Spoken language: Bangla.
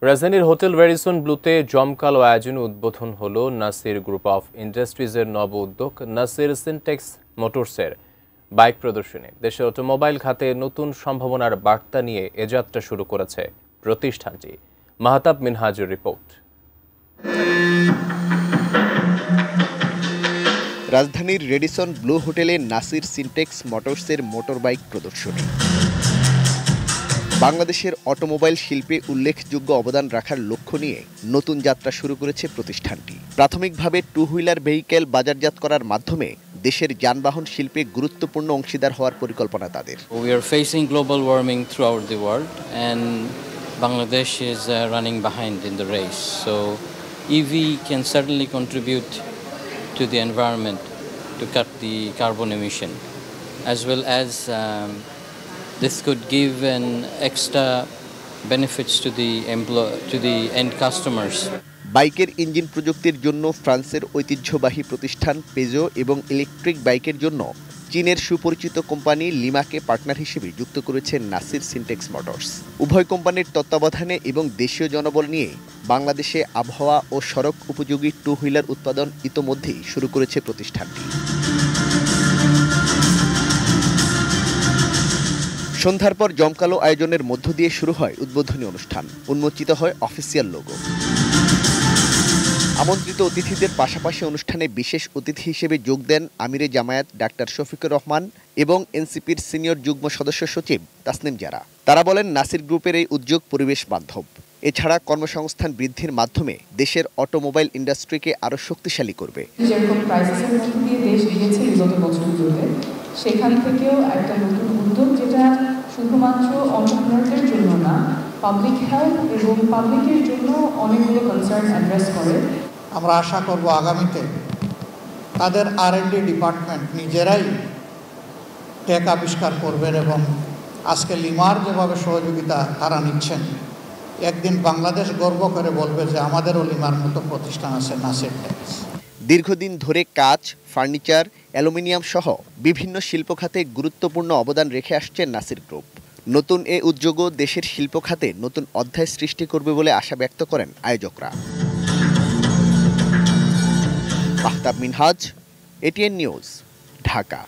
রাজধানীর হোটেল রেডিসন ব্লুতে জমকালো আয়োজনে উদ্বোধন হলো নাসির গ্রুপ অফ ইন্ডাস্ট্রিজের নব উদ্যোগ নাসির সিনটেক্স মোটরসের বাইক প্রদর্শনী। দেশের অটোমোবাইল খাতে নতুন সম্ভাবনার বার্তা নিয়ে এ যাত্রা শুরু করেছে প্রতিষ্ঠানটি। মাহতাব মিনহাজের রিপোর্ট। রাজধানীর রেডিসন ব্লু হোটেলে নাসির সিনটেক্স মোটরসের মোটর বাইক প্রদর্শনী। বাংলাদেশের অটোমোবাইল শিল্পে উল্লেখযোগ্য অবদান রাখার লক্ষ্য নিয়ে নতুন যাত্রা শুরু করেছে প্রতিষ্ঠানটি। প্রাথমিকভাবে টু হুইলার ভেহিকেল বাজারজাত করার মাধ্যমে দেশের যানবাহন শিল্পে গুরুত্বপূর্ণ অংশীদার হওয়ার পরিকল্পনা তাদের। We are facing global warming throughout the world and Bangladesh is running behind in the race. So EV can certainly contribute to the environment to cut the carbon emission, as well as this could give an extra benefits to the end customers. বাইকের ইঞ্জিন প্রযুক্তির জন্য ফ্রান্সের ঐতিহ্যবাহী প্রতিষ্ঠান পেজো এবং ইলেকট্রিক বাইকের জন্য চীনের সুপরিচিত কোম্পানি লিমাকে পার্টনার হিসেবে যুক্ত করেছে নাসির সিনটেক্স মোটরস। উভয় কোম্পানির তত্ত্বাবধানে এবং দেশীয় জনবল নিয়ে বাংলাদেশে আবহাওয়া ও সড়ক উপযোগী টু হুইলার উৎপাদন ইতোমধ্যেই শুরু করেছে প্রতিষ্ঠানটি। সন্ধ্যার পর জমকালো আয়োজনের মধ্য দিয়ে শুরু হয় উদ্বোধনী অনুষ্ঠান। উন্মোচিত হয় অফিসিয়াল লোগো। আমন্ত্রিত অতিথিদের পাশাপাশি অনুষ্ঠানে বিশেষ অতিথি হিসেবে যোগ দেন আমিরে জামায়াত ডাক্তার শফিকুর রহমান এবং এনসিপির সিনিয়র যুগ্ম সদস্য সচিব তাসনিম জারা। তারা বলেন, নাসির গ্রুপের এই উদ্যোগ পরিবেশ বান্ধব। এছাড়া কর্মসংস্থান বৃদ্ধির মাধ্যমে দেশের অটোমোবাইল ইন্ডাস্ট্রিকে আরও শক্তিশালী করবে। যেরকম ক্রাইসিসের মধ্যে দিয়ে দেশ গিয়েছে বিগত বছরগুলোতে, সেখান থেকেও একটা নতুন উদ্যোগ যেটা শুধুমাত্র অন্টারপ্রেনারদের জন্য না, পাবলিক হেলথ এবং পাবলিকের জন্য অনেকগুলো কনসার্ন অ্যাড্রেস করে। আমরা আশা করব আগামীতে তাদের R&D ডিপার্টমেন্ট নিজেরাই টেক আবিষ্কার করবেন এবং আজকে লিমার যেভাবে সহযোগিতা তারা নিচ্ছেন, একদিন বাংলাদেশ গর্ব করে বলবে যে আমাদেরও লিমার মতো প্রতিষ্ঠান আছে নাসির টেক্স। দীর্ঘদিন ধরে কাঁচ, ফার্নিচার, অ্যালুমিনিয়াম সহ বিভিন্ন শিল্প খাতে গুরুত্বপূর্ণ অবদান রেখে আসছে নাসির গ্রুপ। নতুন এ উদ্যোগও দেশের শিল্প খাতে নতুন অধ্যায় সৃষ্টি করবে বলে আশা ব্যক্ত করেন আয়োজকরা। Mahtab Minhaj, ATN news, Dhaka.